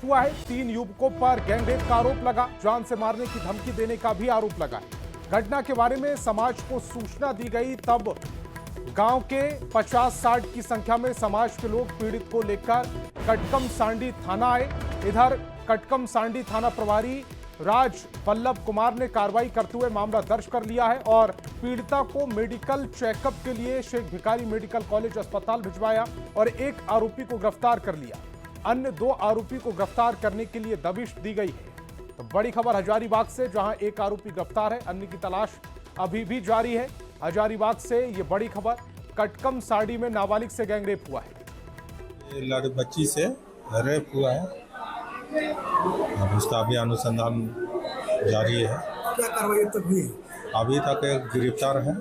Gangrape हुआ है। 3 युवकों पर गैंगरेप का आरोप लगा। जान से मारने की धमकी देने का भी आरोप लगा है। घटना के बारे में समाज को सूचना दी गई, तब गांव के 50-60 की संख्या में समाज के लोग पीड़ित को लेकर कटकम सांडी थाना आए। इधर कटकम सांडी थाना प्रभारी राज वल्लभ कुमार ने कार्रवाई करते हुए मामला दर्ज कर लिया है और पीड़िता को मेडिकल चेकअप के लिए शेख भिखारी मेडिकल कॉलेज अस्पताल भिजवाया और एक आरोपी को गिरफ्तार कर लिया। अन्य 2 आरोपी को गिरफ्तार करने के लिए दबिश दी गई है। तो बड़ी खबर हजारीबाग से, जहां एक आरोपी गिरफ्तार है, अन्य की तलाश अभी भी जारी है। हजारीबाग से ये बड़ी खबर, कटकम सांडी में नाबालिग से गैंगरेप हुआ है। बच्ची से रेप हुआ है, अब उसका अभी अनुसंधान जारी है। क्या कार्रवाई तक हुई? अभी तक एक गिरफ्तार है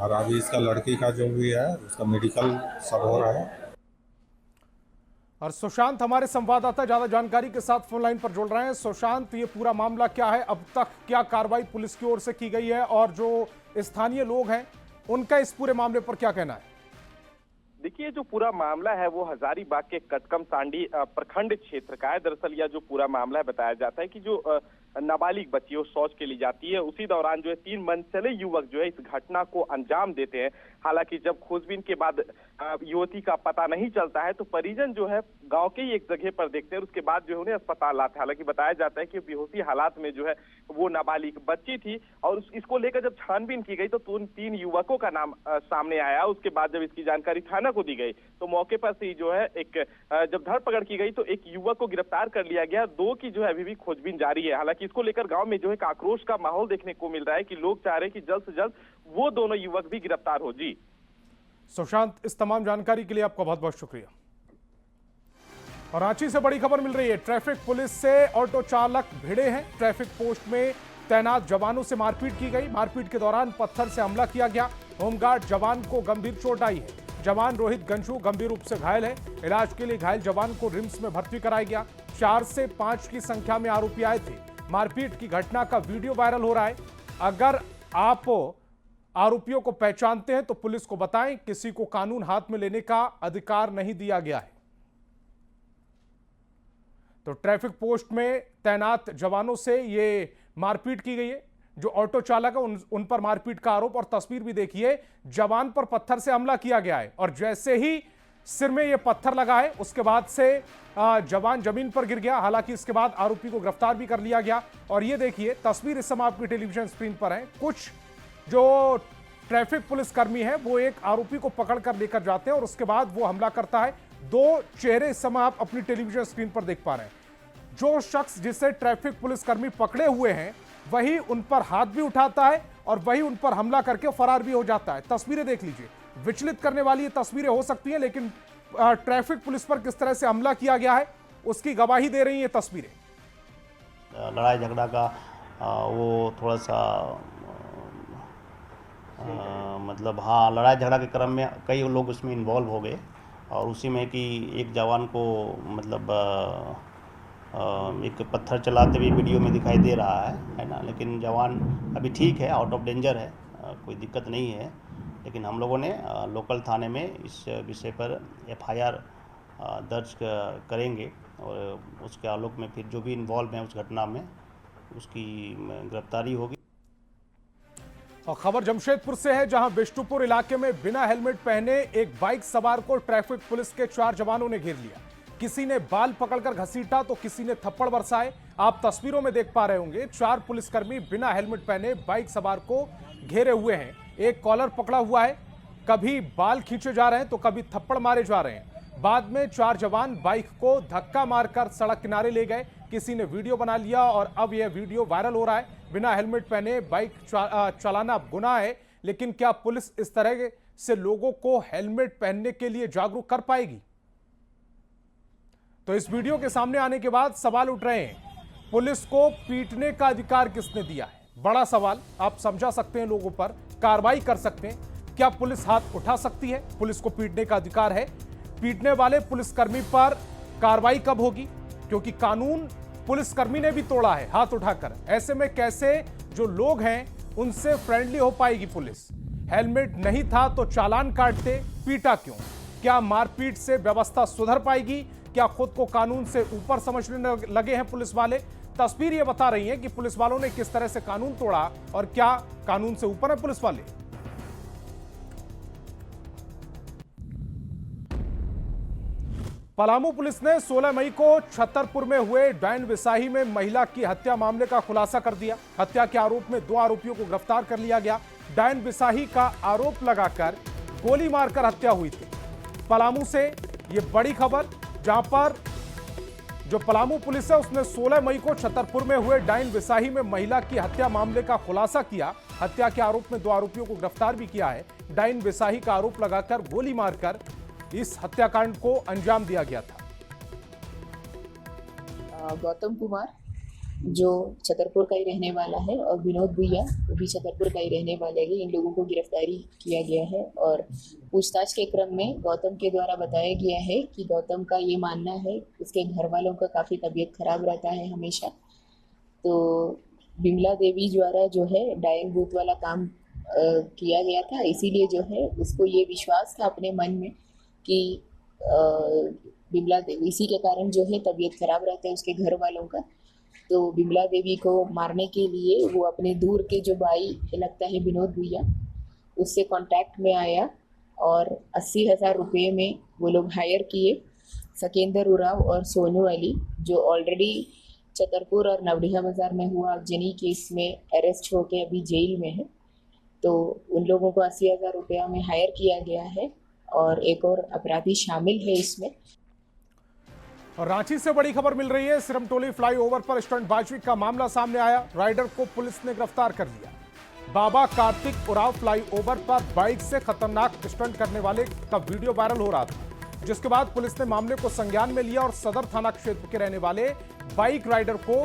और अभी इसका लड़की का जो भी है उसका मेडिकल सब हो रहा है। और सुशांत हमारे संवाददाता ज्यादा जानकारी के साथ फोन लाइन पर जुड़ रहे हैं। सुशांत, ये पूरा मामला क्या है, अब तक क्या कार्रवाई पुलिस की ओर से की गई है और जो स्थानीय लोग हैं उनका इस पूरे मामले पर क्या कहना है? देखिए, जो पूरा मामला है वो हजारीबाग के कटकम सांडी प्रखंड क्षेत्र का है। दरअसल यह जो पूरा मामला है, बताया जाता है कि जो नाबालिग बच्ची वो शौच के लिए जाती है, उसी दौरान जो है 3 मनचले युवक जो है इस घटना को अंजाम देते हैं। हालांकि जब खोजबीन के बाद युवती का पता नहीं चलता है तो परिजन जो है गांव के ही एक जगह पर देखते हैं और उसके बाद जो है उन्हें अस्पताल लाते हैं। हालांकि बताया जाता है कि बेहोशी हालात में जो है वो नाबालिग बच्ची थी और इसको लेकर जब छानबीन की गई तो 3 युवकों का नाम सामने आया। उसके बाद जब इसकी जानकारी थाना को दी गई तो मौके पर से ही जो है जब धरपकड़ की गई तो एक युवक को गिरफ्तार कर लिया गया। 2 की जो है अभी भी खोजबीन जारी है। हालांकि इसको लेकर गांव में जो है आक्रोश का माहौल देखने को मिल रहा है कि लोग चाह रहे हैं कि जल्द से जल्द वो दोनों युवक भी गिरफ्तार हो। जी सुशांत, इस तमाम जानकारी के लिए आपका बहुत बहुत शुक्रिया। और रांची से बड़ी खबर मिल रही है, ट्रैफिक पुलिस से ऑटो चालक भिड़े हैं। ट्रैफिक पोस्ट में तैनात जवानों से मारपीट की गई। मारपीट के दौरान पत्थर से हमला किया गया। होमगार्ड जवान को गंभीर चोट आई है। जवान रोहित गंजू गंभीर रूप से घायल है। इलाज के लिए घायल जवान को रिम्स में भर्ती कराया गया। 4 से 5 की संख्या में आरोपी आए थे। मारपीट की घटना का वीडियो वायरल हो रहा है। अगर आप आरोपियों को पहचानते हैं तो पुलिस को बताएं। किसी को कानून हाथ में लेने का अधिकार नहीं दिया गया है। तो ट्रैफिक पोस्ट में तैनात जवानों से ये मारपीट की गई है। जो ऑटो चालक है उन पर मारपीट का आरोप, और तस्वीर भी देखिए, जवान पर पत्थर से हमला किया गया है और जैसे ही सिर में ये पत्थर लगा है उसके बाद से जवान जमीन पर गिर गया। हालांकि इसके बाद आरोपी को गिरफ्तार भी कर लिया गया। और ये देखिए तस्वीर इस समय आपकी टेलीविजन स्क्रीन पर है। कुछ जो ट्रैफिक पुलिस कर्मी है वो एक आरोपी को पकड़कर लेकर जाते हैं और उसके बाद वो हमला करता है। 2 चेहरे इस समय आप अपनी टेलीविजन स्क्रीन पर देख पा रहे हैं। जो शख्स जिसे ट्रैफिक पुलिस कर्मी पकड़े हुए हैं वही उन पर हाथ भी उठाता है और वही उन पर हमला करके फरार भी हो जाता है। तस्वीरें देख लीजिए, विचलित करने वाली ये तस्वीरें हो सकती हैं, लेकिन ट्रैफिक पुलिस पर किस तरह से हमला किया गया है उसकी गवाही दे रही है तस्वीरें। लड़ाई झगड़ा का वो थोड़ा सा मतलब हाँ, लड़ाई झगड़ा के क्रम में कई लोग उसमें इन्वॉल्व हो गए और उसी में कि एक जवान को मतलब एक पत्थर चलाते हुए वीडियो में दिखाई दे रहा है ना। लेकिन जवान अभी ठीक है, आउट ऑफ डेंजर है, कोई दिक्कत नहीं है। लेकिन हम लोगों ने लोकल थाने में इस विषय पर FIR दर्ज करेंगे और उसके आलोक में फिर जो भी इन्वॉल्व हैं उस घटना में उसकी गिरफ्तारी होगी। और खबर जमशेदपुर से है, जहां बिष्टुपुर इलाके में बिना हेलमेट पहने एक बाइक सवार को ट्रैफिक पुलिस के 4 जवानों ने घेर लिया। किसी ने बाल पकड़कर घसीटा तो किसी ने थप्पड़ बरसाए। आप तस्वीरों में देख पा रहे होंगे 4 पुलिसकर्मी बिना हेलमेट पहने बाइक सवार को घेरे हुए हैं। एक कॉलर पकड़ा हुआ है, कभी बाल खींचे जा रहे हैं तो कभी थप्पड़ मारे जा रहे हैं। बाद में 4 जवान बाइक को धक्का मारकर सड़क किनारे ले गए। किसी ने वीडियो बना लिया और अब यह वीडियो वायरल हो रहा है। बिना हेलमेट पहने बाइक चलाना गुनाह है, लेकिन क्या पुलिस इस तरह से लोगों को हेलमेट पहनने के लिए जागरूक कर पाएगी? तो इस वीडियो के सामने आने के बाद सवाल उठ रहे हैं, पुलिस को पीटने का अधिकार किसने दिया है? बड़ा सवाल। आप समझा सकते हैं, लोगों पर कार्रवाई कर सकते हैं। क्या पुलिस हाथ उठा सकती है? पुलिस को पीटने का अधिकार है। पीटने वाले पुलिसकर्मी पर कार्रवाई कब होगी? क्योंकि कानून पुलिसकर्मी ने भी तोड़ा है हाथ उठाकर। ऐसे में कैसे जो लोग हैं उनसे फ्रेंडली हो पाएगी पुलिस? हेलमेट नहीं था तो चालान काटते, पीटा क्यों? क्या मारपीट से व्यवस्था सुधर पाएगी? क्या खुद को कानून से ऊपर समझने लगे हैं पुलिस वाले? तस्वीर ये बता रही है कि पुलिस वालों ने किस तरह से कानून तोड़ा और क्या कानून से ऊपर है पुलिस वाले। पलामू पुलिस ने 16 मई को छतरपुर में हुए डायन विसाही में महिला की हत्या मामले का खुलासा कर दिया। हत्या के आरोप में 2 आरोपियों को गिरफ्तार कर लिया गया। डायन विसाही का आरोप लगाकर गोली मारकर हत्या हुई थी। पलामू से यह बड़ी खबर, जहां पर जो पलामू पुलिस है उसने 16 मई को छतरपुर में हुए डायन विसाही में महिला की हत्या मामले का खुलासा किया। हत्या के आरोप में 2 आरोपियों को गिरफ्तार भी किया है। डायन विसाही का आरोप लगाकर गोली मारकर इस हत्याकांड को अंजाम दिया गया था। गौतम कुमार जो छतरपुर का ही रहने वाला है और विनोद भुइया वो भी छतरपुर का ही रहने वाले हैं। इन लोगों को गिरफ्तारी किया गया है और पूछताछ के क्रम में गौतम के द्वारा बताया गया है कि गौतम का ये मानना है उसके घर वालों का काफ़ी तबीयत खराब रहता है हमेशा। तो बिमला देवी द्वारा जो है डायन भूत वाला काम किया गया था, इसीलिए जो है उसको ये विश्वास था अपने मन में कि बिमला देवी इसी के कारण जो है तबीयत खराब रहता है उसके घर वालों का। तो बिमला देवी को मारने के लिए वो अपने दूर के जो भाई लगता है विनोद भुइया उससे कांटेक्ट में आया और 80,000 रुपये में वो लोग हायर किए सकेंदर उराव और सोनू अली जो ऑलरेडी छतरपुर और नवडिहा बाजार में हुआ आगजनी केस में अरेस्ट होके अभी जेल में है। तो उन लोगों को 80,000 रुपया में हायर किया गया है और एक और अपराधी शामिल है इसमें। और रांची से बड़ी खबर मिल रही है। सिरमटोली फ्लाईओवर पर स्टंटबाजी का मामला सामने आया। राइडर को पुलिस ने गिरफ्तार कर लिया। बाबा कार्तिक उराव फ्लाईओवर पर बाइक से खतरनाक स्टंट करने वाले का वीडियो वायरल हो रहा था, जिसके बाद पुलिस ने मामले को संज्ञान में लिया और सदर थाना क्षेत्र के रहने वाले बाइक राइडर को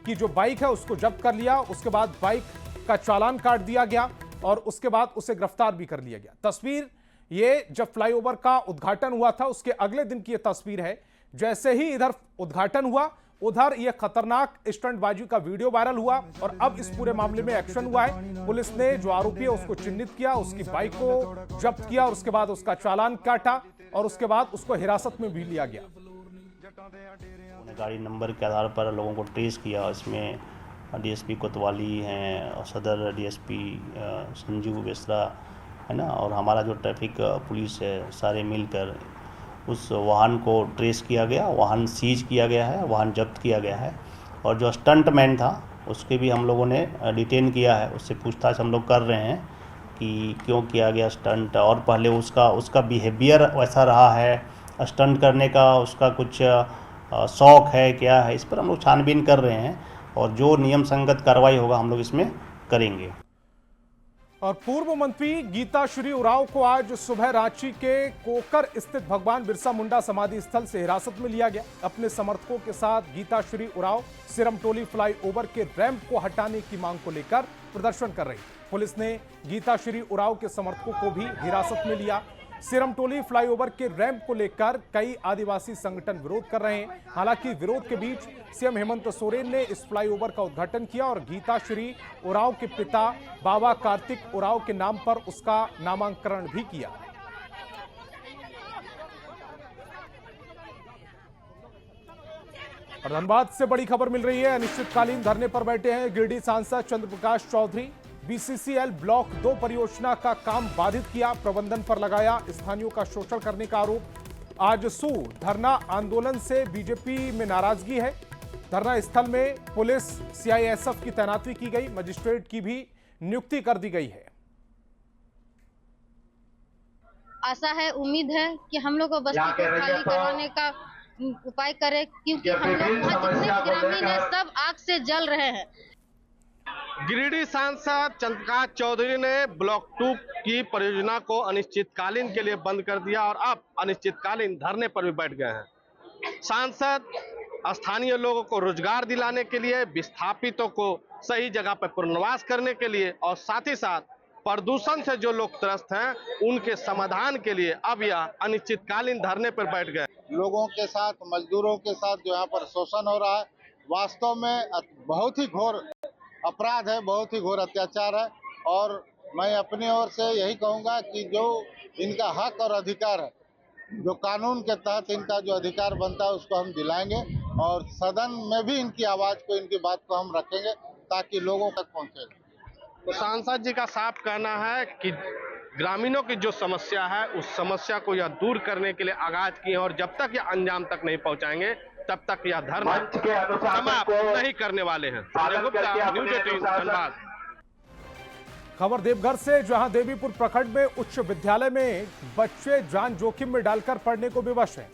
की जो बाइक है उसको जब्त कर लिया। उसके बाद बाइक का चालान काट दिया गया और उसके बाद उसे गिरफ्तार भी कर लिया गया। तस्वीर ये जब फ्लाईओवर का उद्घाटन हुआ था उसके अगले दिन की यह तस्वीर है। जैसे ही इधर उद्घाटन हुआ उधर यह खतरनाक स्टंटबाजी का वीडियो वायरल हुआ और अब इस पूरे मामले में एक्शन हुआ है। पुलिस ने जो आरोपी है उसको चिन्हित किया, उसकी बाइक को जब्त किया और उसके बाद उसका चालान काटा और उसके बाद उसको हिरासत में भी लिया गया। गाड़ी नंबर के आधार पर लोगों को ट्रेस किया। इसमें डीएसपी कोतवाली हैं और सदर डीएसपी संजीव बेसरा है ना, और हमारा जो ट्रैफिक पुलिस है, सारे मिलकर उस वाहन को ट्रेस किया गया, वाहन सीज किया गया है, वाहन जब्त किया गया है। और जो स्टंटमैन था उसके भी हम लोगों ने डिटेन किया है। उससे पूछताछ हम लोग कर रहे हैं कि क्यों किया गया स्टंट और पहले उसका बिहेवियर वैसा रहा है, स्टंट करने का उसका कुछ शौक है क्या है, इस पर हम लोग छानबीन कर रहे हैं और जो नियम संगत कार्रवाई होगा हम लोग इसमें करेंगे। और पूर्व मंत्री गीता श्री उराव को आज सुबह रांची के कोकर स्थित भगवान बिरसा मुंडा समाधि स्थल से हिरासत में लिया गया। अपने समर्थकों के साथ गीता श्री उराव सिरमटोली फ्लाईओवर के रैंप को हटाने की मांग को लेकर प्रदर्शन कर रही। पुलिस ने गीता श्री उराव के समर्थकों को भी हिरासत में लिया। सिरमटोली फ्लाईओवर के रैंप को लेकर कई आदिवासी संगठन विरोध कर रहे हैं। हालांकि विरोध के बीच सीएम हेमंत सोरेन ने इस फ्लाईओवर का उद्घाटन किया और गीता श्री उराव के पिता बाबा कार्तिक उराव के नाम पर उसका नामांकन भी किया। और धनबाद से बड़ी खबर मिल रही है। अनिश्चितकालीन धरने पर बैठे हैं गिरिडीह सांसद चंद्र प्रकाश चौधरी। बीसीसीएल ब्लॉक 2 परियोजना का काम बाधित किया, प्रबंधन पर लगाया स्थानीयों का शोषण करने का आरोप। आजसू धरना आंदोलन से बीजेपी में नाराजगी है। धरना स्थल में पुलिस सीआईएसएफ की तैनाती की गई, मजिस्ट्रेट की भी नियुक्ति कर दी गई है। आशा है, उम्मीद है कि हम लोग को बस्ती को खाली करवाने का उपाय करें, क्योंकि हम लोग वहाँ जितने ग्रामीण है सब आग से जल रहे हैं। गिरिडीह सांसद चंद्रप्रकाश चौधरी ने ब्लॉक 2 की परियोजना को अनिश्चितकालीन के लिए बंद कर दिया और अब अनिश्चितकालीन धरने पर भी बैठ गए हैं। सांसद स्थानीय लोगों को रोजगार दिलाने के लिए, विस्थापितों को सही जगह पर पुनर्वास करने के लिए और साथ ही साथ प्रदूषण से जो लोग त्रस्त हैं उनके समाधान के लिए अब यह अनिश्चितकालीन धरने पर बैठ गए। लोगों के साथ, मजदूरों के साथ जो यहाँ पर शोषण हो रहा है, वास्तव में बहुत ही घोर अपराध है, बहुत ही घोर अत्याचार है। और मैं अपनी ओर से यही कहूँगा कि जो इनका हक और अधिकार है जो कानून के तहत इनका जो अधिकार बनता है उसको हम दिलाएंगे और सदन में भी इनकी आवाज को, इनकी बात को हम रखेंगे ताकि लोगों तक पहुंचे। तो सांसद जी का साफ कहना है कि ग्रामीणों की जो समस्या है उस समस्या को यह दूर करने के लिए आगाज किए और जब तक यह अंजाम तक नहीं पहुंचाएंगे तब तक यह धरना समाप्त नहीं करने वाले हैं। न्यूज़ 18 धनबाद। खबर देवघर से, जहां देवीपुर प्रखंड में उच्च विद्यालय में बच्चे जान जोखिम में डालकर पढ़ने को विवश हैं।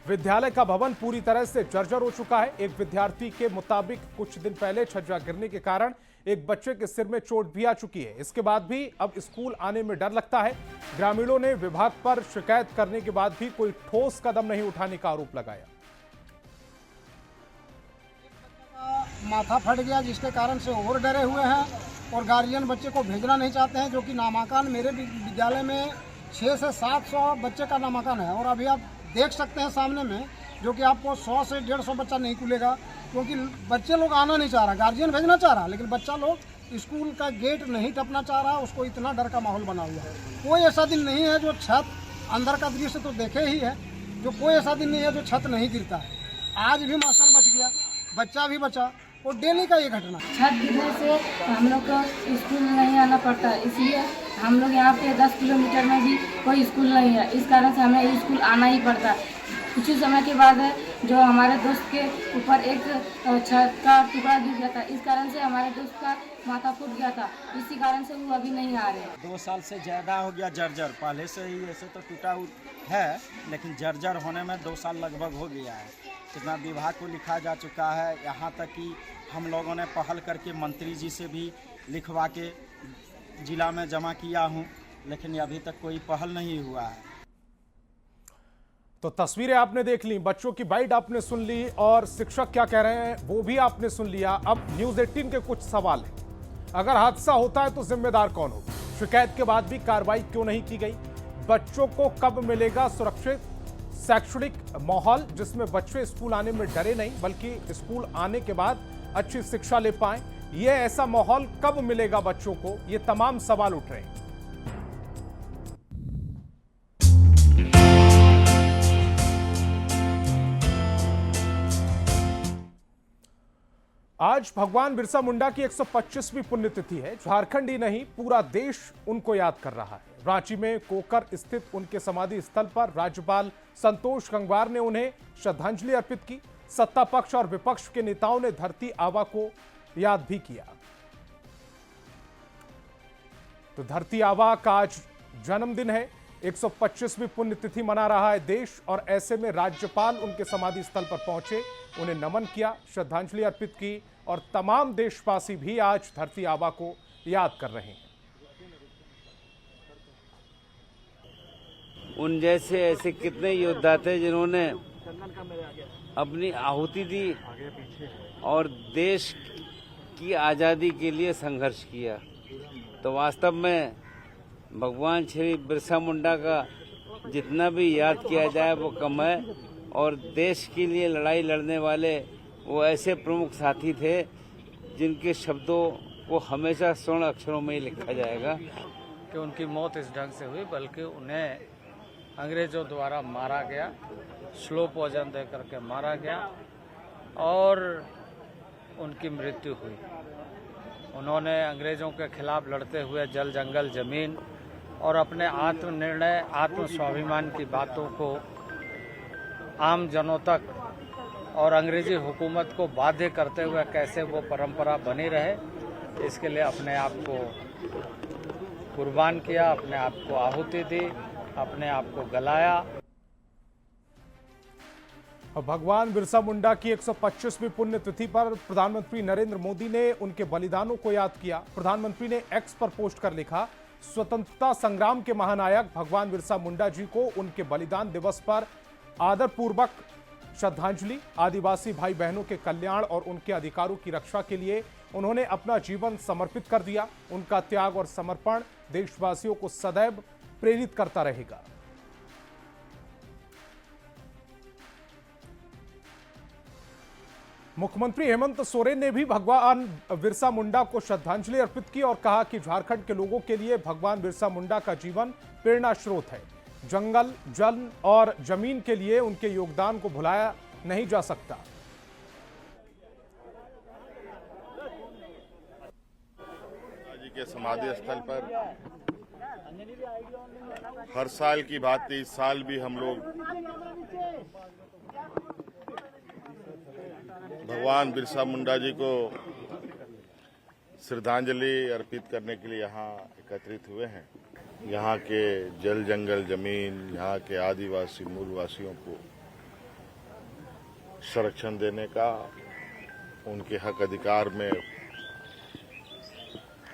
विद्यालय का भवन पूरी तरह से जर्जर हो चुका है। एक विद्यार्थी के मुताबिक कुछ दिन पहले छज्जा गिरने के कारण एक बच्चे के सिर में चोट भी आ चुकी है। इसके बाद भी अब स्कूल आने में डर लगता है। ग्रामीणों ने विभाग पर शिकायत करने के बाद भी कोई ठोस कदम नहीं उठाने का आरोप लगाया। माथा फट गया जिसके कारण से और डरे हुए हैं और गार्जियन बच्चे को भेजना नहीं चाहते हैं, जो कि नामांकन मेरे विद्यालय में 600 से 700 बच्चे का नामांकन है और अभी आप देख सकते हैं सामने में, जो कि आपको 100 से 150 बच्चा नहीं खुलेगा क्योंकि बच्चे लोग आना नहीं चाह रहा, गार्जियन भेजना चाह रहा, लेकिन बच्चा लोग स्कूल का गेट नहीं टपना चाह रहा। उसको इतना डर का माहौल बना हुआ है। कोई ऐसा दिन नहीं है जो छत, अंदर का दृश्य तो देखे ही है, जो कोई ऐसा दिन नहीं है जो छत नहीं गिरता है। आज भी मास्टर बच गया, बच्चा भी बचा और डेली का ये घटना। छत गिरने से हम लोग को स्कूल नहीं आना पड़ता, इसलिए हम लोग यहाँ पे 10 किलोमीटर में भी कोई स्कूल नहीं है, इस कारण से हमें स्कूल आना ही पड़ता। कुछ ही समय के बाद जो हमारे दोस्त के ऊपर एक छत का टुकड़ा गिर गया था, इस कारण से हमारे दोस्त का माथा फूट गया था, इसी कारण से वो अभी नहीं आ रहे। 2 साल से ज़्यादा हो गया जर्जर, पहले से ही ऐसे तो टूटा है लेकिन जर्जर होने में 2 साल लगभग हो गया है। इतना विभाग को लिखा जा चुका है, यहाँ तक कि हम लोगों ने पहल करके मंत्री जी से भी लिखवा के जिला में जमा किया हूँ, लेकिन अभी तक कोई पहल नहीं हुआ है। तो तस्वीरें आपने देख ली, बच्चों की बाइट आपने सुन ली और शिक्षक क्या कह रहे हैं वो भी आपने सुन लिया। अब न्यूज़ 18 के कुछ सवाल हैं। अगर हादसा होता है तो जिम्मेदार कौन होगा? शिकायत के बाद भी कार्रवाई क्यों नहीं की गई? बच्चों को कब मिलेगा सुरक्षित शैक्षणिक माहौल जिसमें बच्चे स्कूल आने में डरे नहीं बल्कि स्कूल आने के बाद अच्छी शिक्षा ले पाएं? यह ऐसा माहौल कब मिलेगा बच्चों को? ये तमाम सवाल उठ रहे हैं। आज भगवान बिरसा मुंडा की 125वीं पुण्यतिथि है। झारखंड ही नहीं पूरा देश उनको याद कर रहा है। रांची में कोकर स्थित उनके समाधि स्थल पर राज्यपाल संतोष गंगवार ने उन्हें श्रद्धांजलि अर्पित की। सत्ता पक्ष और विपक्ष के नेताओं ने धरती आबा को याद भी किया। तो धरती आबा का आज जन्मदिन है, 125वीं पुण्यतिथि मना रहा है देश और ऐसे में राज्यपाल उनके समाधि स्थल पर पहुंचे, उन्हें नमन किया, श्रद्धांजलि अर्पित की और तमाम देशवासी भी आज धरती आबा को याद कर रहे हैं। उन जैसे ऐसे कितने योद्धा थे जिन्होंने अपनी आहुति दी और देश की आज़ादी के लिए संघर्ष किया। तो वास्तव में भगवान श्री बिरसा मुंडा का जितना भी याद किया जाए वो कम है और देश के लिए लड़ाई लड़ने वाले वो ऐसे प्रमुख साथी थे जिनके शब्दों को हमेशा स्वर्ण अक्षरों में ही लिखा जाएगा कि उनकी मौत इस ढंग से हुई, बल्कि उन्हें अंग्रेज़ों द्वारा मारा गया, स्लो पॉइजन दे करके मारा गया और उनकी मृत्यु हुई। उन्होंने अंग्रेज़ों के खिलाफ लड़ते हुए जल जंगल ज़मीन और अपने आत्मनिर्णय आत्म स्वाभिमान की बातों को आम जनों तक और अंग्रेजी हुकूमत को बाध्य करते हुए कैसे वो परंपरा बनी रहे, इसके लिए अपने आप को कुर्बान किया, अपने आप को आहुति दी, अपने आप को गलाया। भगवान बिरसा मुंडा की 125वीं पुण्यतिथि पर प्रधानमंत्री नरेंद्र मोदी ने उनके बलिदानों को याद किया। प्रधानमंत्री ने एक्स पर पोस्ट कर लिखा, स्वतंत्रता संग्राम के महानायक भगवान बिरसा मुंडा जी को उनके बलिदान दिवस पर आदरपूर्वक श्रद्धांजलि। आदिवासी भाई बहनों के कल्याण और उनके अधिकारों की रक्षा के लिए उन्होंने अपना जीवन समर्पित कर दिया। उनका त्याग और समर्पण देशवासियों को सदैव प्रेरित करता रहेगा। मुख्यमंत्री हेमंत सोरेन ने भी भगवान बिरसा मुंडा को श्रद्धांजलि अर्पित की और कहा कि झारखंड के लोगों के लिए भगवान बिरसा मुंडा का जीवन प्रेरणा स्रोत है। जंगल, जल और जमीन के लिए उनके योगदान को भुलाया नहीं जा सकता। जी के समाधि स्थल पर हर साल की बात इस साल भी हम लोग भगवान बिरसा मुंडा जी को श्रद्धांजलि अर्पित करने के लिए यहाँ एकत्रित हुए हैं। यहाँ के जल, जंगल, जमीन, यहाँ के आदिवासी मूलवासियों को संरक्षण देने का, उनके हक अधिकार में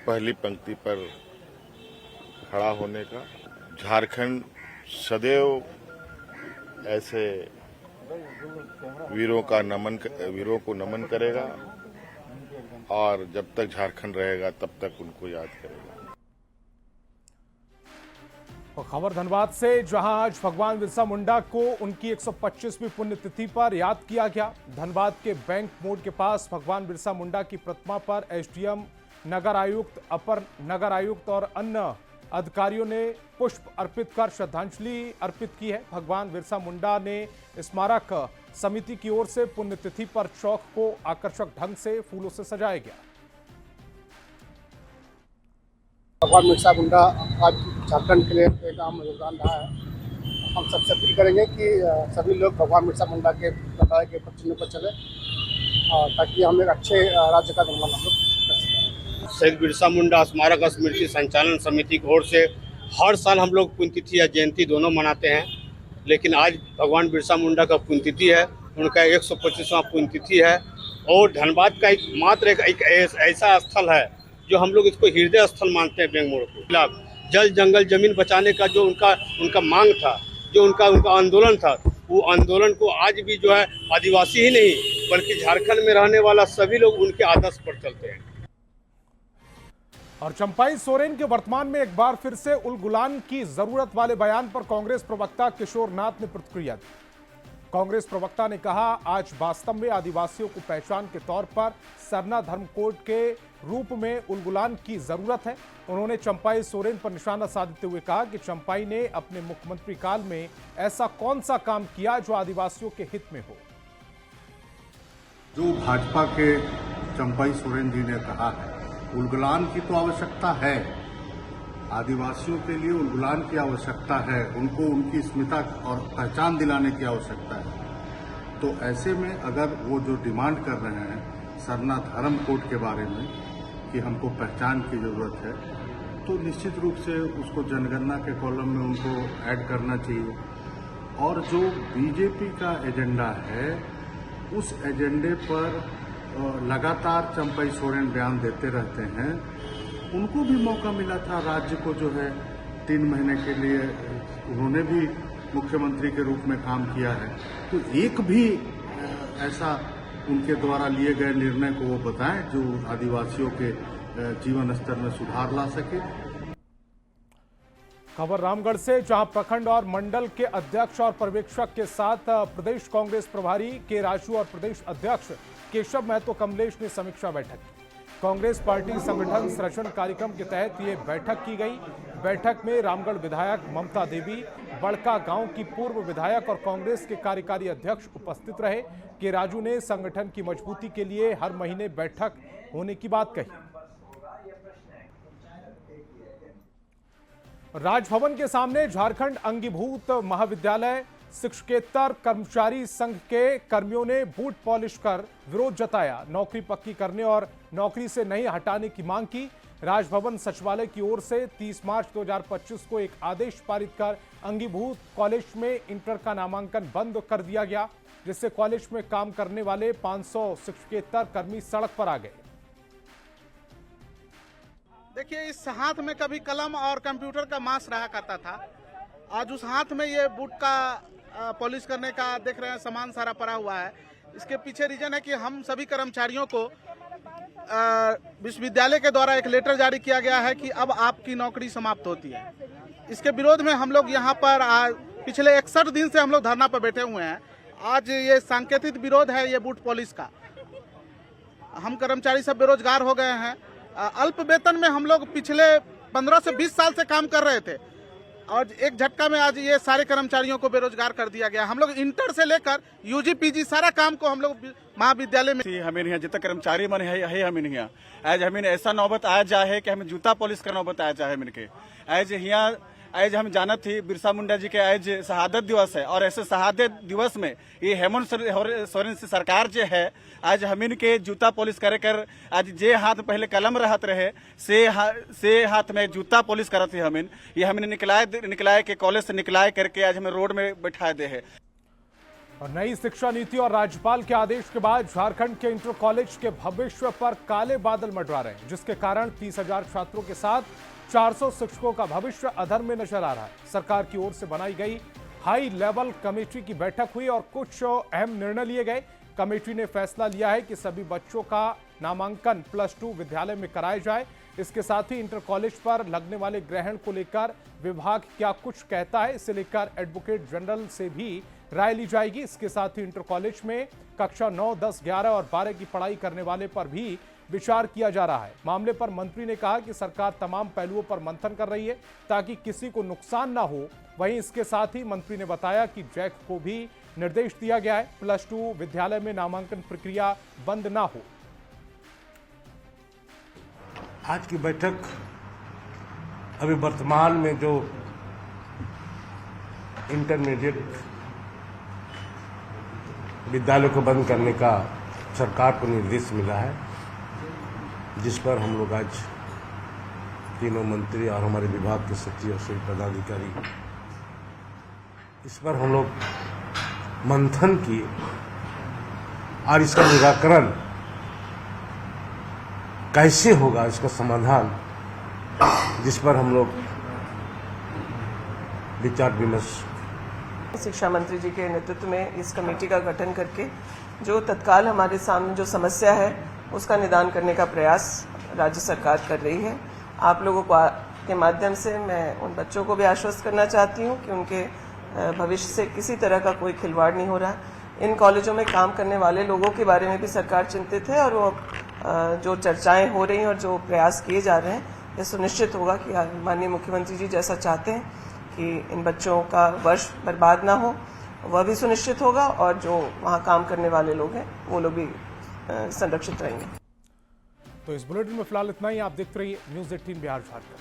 पहली पंक्ति पर खड़ा होने का। झारखंड सदैव ऐसे वीरों को नमन करेगा और जब तक झारखंड रहेगा तब तक उनको याद करेगा। और खबर धनबाद से, जहां आज भगवान बिरसा मुंडा को उनकी 125वीं पुण्यतिथि पर याद किया गया। धनबाद के बैंक मोड़ के पास भगवान बिरसा मुंडा की प्रतिमा पर एसडीएम, नगर आयुक्त, अपर नगर आयुक्त और अन्य अधिकारियों ने पुष्प अर्पित कर श्रद्धांजलि अर्पित की है। भगवान बिरसा मुंडा ने स्मारक समिति की ओर से पुण्यतिथि पर चौक को आकर्षक ढंग से फूलों से सजाया गया। भगवान बिरसा मुंडा आज झारखंड के लिए एक अहम योगदान रहा है। हम सबसे अपील करेंगे कि सभी लोग भगवान बिरसा मुंडा के बताए के चिन्ह पर चले, ताकि हम एक अच्छे राज्य का निर्माण हम लोग कर सकें। शहीद बिरसा मुंडा स्मारक स्मृति संचालन समिति की ओर से हर साल हम लोग पुण्यतिथि या जयंती दोनों मनाते हैं, लेकिन आज भगवान बिरसा मुंडा का पुण्यतिथि है, उनका 125वां पुण्यतिथि है। और धनबाद का मात्र एक ऐसा स्थल है जो हम लोग इसको हृदय स्थल मानते हैं। बैंक मोड़ को खिलाफ जल, जंगल, जमीन बचाने का जो उनका मांग था, जो उनका आंदोलन था, वो आंदोलन को आज भी जो है आदिवासी ही नहीं बल्कि झारखंड में रहने वाला सभी लोग उनके आदर्श पर चलते हैं। और चंपाई सोरेन के वर्तमान में एक बार फिर से उलगुलान की जरूरत वाले बयान पर कांग्रेस प्रवक्ता किशोर नाथ ने प्रतिक्रिया दी। कांग्रेस प्रवक्ता ने कहा, आज वास्तव में आदिवासियों को पहचान के तौर पर सरना धर्म कोड के रूप में उलगुलान की जरूरत है। उन्होंने चंपाई सोरेन पर निशाना साधते हुए कहा कि चंपाई ने अपने मुख्यमंत्री काल में ऐसा कौन सा काम किया जो आदिवासियों के हित में हो। जो भाजपा के चंपाई सोरेन जी ने कहा है, उलगुलान की तो आवश्यकता है, आदिवासियों के लिए उलगुलान की आवश्यकता है, उनको उनकी अस्मिता और पहचान दिलाने की आवश्यकता है। तो ऐसे में अगर वो जो डिमांड कर रहे हैं सरना धर्म कोड के बारे में कि हमको पहचान की जरूरत है, तो निश्चित रूप से उसको जनगणना के कॉलम में उनको ऐड करना चाहिए। और जो बीजेपी का एजेंडा है, उस एजेंडे पर लगातार चंपाई सोरेन बयान देते रहते हैं। उनको भी मौका मिला था, राज्य को जो है 3 महीने के लिए उन्होंने भी मुख्यमंत्री के रूप में काम किया है, तो एक भी ऐसा उनके द्वारा लिए गए निर्णय को वो बताएं जो आदिवासियों के जीवन स्तर में सुधार ला सके। खबर रामगढ़ से, जहां प्रखंड और मंडल के अध्यक्ष और पर्यवेक्षक के साथ प्रदेश कांग्रेस प्रभारी के राजू और प्रदेश अध्यक्ष केशव महतो कमलेश ने समीक्षा बैठक की। कांग्रेस पार्टी संगठन सृजन कार्यक्रम के तहत ये बैठक की गई। बैठक में रामगढ़ विधायक ममता देवी, बड़का गांव की पूर्व विधायक और कांग्रेस के कार्यकारी अध्यक्ष उपस्थित रहे। के राजू ने संगठन की मजबूती के लिए हर महीने बैठक होने की बात कही। राजभवन के सामने झारखंड अंगीभूत महाविद्यालय शिक्षकेतर कर्मचारी संघ के कर्मियों ने बूट पॉलिश कर विरोध जताया। नौकरी पक्की करने और नौकरी से नहीं हटाने की मांग की। राजभवन सचिवालय की ओर से 30 मार्च 2025 को एक आदेश पारित कर अंगीभूत कॉलेज में इंटर का नामांकन बंद कर दिया गया, जिससे कॉलेज में काम करने वाले 500 शिक्षकेतर कर्मी सड़क पर आ गए। देखिए, इस हाथ में कभी कलम और कंप्यूटर का मांस रहा करता था, आज उस हाथ में ये बूट का पॉलिश करने का देख रहे हैं सामान सारा पड़ा हुआ है। इसके पीछे रीजन है कि हम सभी कर्मचारियों को विश्वविद्यालय के द्वारा एक लेटर जारी किया गया है कि अब आपकी नौकरी समाप्त होती है। इसके विरोध में हम लोग यहाँ पर पिछले 61 दिन से हम लोग धरना पर बैठे हुए हैं। आज ये सांकेतिक विरोध है ये बूट पॉलिश का। हम कर्मचारी सब बेरोजगार हो गए हैं। अल्प वेतन में हम लोग पिछले 15 से 20 साल से काम कर रहे थे। और एक झटका में आज ये सारे कर्मचारियों को बेरोजगार कर दिया गया। हम लोग इंटर से लेकर यूजी पीजी सारा काम को हम लोग महाविद्यालय में हमें यहाँ जितना कर्मचारी मन है हमें यहाँ आज हमें ऐसा नौबत आया जाए कि हमें जूता पॉलिश का नौबत आया जाए हमें के आज यहाँ आज हम जानत थी बिरसा मुंडा जी के आज शहादत दिवस है और ऐसे शहादत दिवस में ये हेमंत सोरेन से सरकार जो है आज हमिन के जूता पॉलिश करे कर आज जे हाथ पहले कलम रहत रहे से हाथ में जूता पॉलिश करत थी हमिन ये हमने निकलाए के कॉलेज से निकलाए करके आज हमें रोड में बैठा दे है। और नई शिक्षा नीति और राज्यपाल के आदेश के बाद झारखंड के इंटर कॉलेज के भविष्य पर काले बादल मंडरा रहे हैं, जिसके कारण 30,000 छात्रों के साथ 400 शिक्षकों का भविष्य अधर में नजर आ रहा है। सरकार की ओर से बनाई गई हाई लेवल कमेटी की बैठक हुई और कुछ अहम निर्णय लिए गए। कमेटी ने फैसला लिया है कि सभी बच्चों का नामांकन +2 विद्यालय में कराया जाए। इसके साथ ही इंटर कॉलेज पर लगने वाले ग्रहण को लेकर विभाग क्या कुछ कहता है, इसे लेकर एडवोकेट जनरल से भी राय ली जाएगी। इसके साथ ही इंटर कॉलेज में कक्षा 9, 10, 11 और 12 की पढ़ाई करने वाले पर भी विचार किया जा रहा है। मामले पर मंत्री ने कहा कि सरकार तमाम पहलुओं पर मंथन कर रही है ताकि किसी को नुकसान ना हो। वहीं इसके साथ ही मंत्री ने बताया कि जैक को भी निर्देश दिया गया है +2 विद्यालय में नामांकन प्रक्रिया बंद ना हो। आज की बैठक अभी वर्तमान में जो इंटरमीडिएट विद्यालय को बंद करने का सरकार को निर्देश मिला है, जिस पर हम लोग आज तीनों मंत्री और हमारे विभाग के सचिव और सभी पदाधिकारी इस पर हम लोग मंथन किए और इसका निराकरण कैसे होगा, इसका समाधान, जिस पर हम लोग विचार विमर्श शिक्षा मंत्री जी के नेतृत्व में इस कमेटी का गठन करके जो तत्काल हमारे सामने जो समस्या है उसका निदान करने का प्रयास राज्य सरकार कर रही है। आप लोगों के माध्यम से मैं उन बच्चों को भी आश्वस्त करना चाहती हूँ कि उनके भविष्य से किसी तरह का कोई खिलवाड़ नहीं हो रहा। इन कॉलेजों में काम करने वाले लोगों के बारे में भी सरकार चिंतित है और वो जो चर्चाएं हो रही हैं और जो प्रयास किए जा रहे हैं, ये सुनिश्चित होगा कि माननीय मुख्यमंत्री जी जैसा चाहते हैं कि इन बच्चों का वर्ष बर्बाद ना हो, वह भी सुनिश्चित होगा और जो वहाँ काम करने वाले लोग हैं वो लोग भी संरक्षित रहेंगे। तो इस बुलेटिन में फिलहाल इतना ही। आप देखते रहिए न्यूज़ 18 बिहार झारखंड।